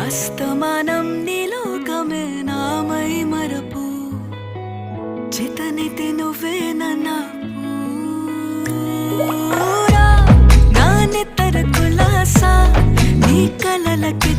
అస్తమానం నీలోకమే నామై మరపు చితనితి నువ్వే నా నెత్తర కులాసా నీ కలలకి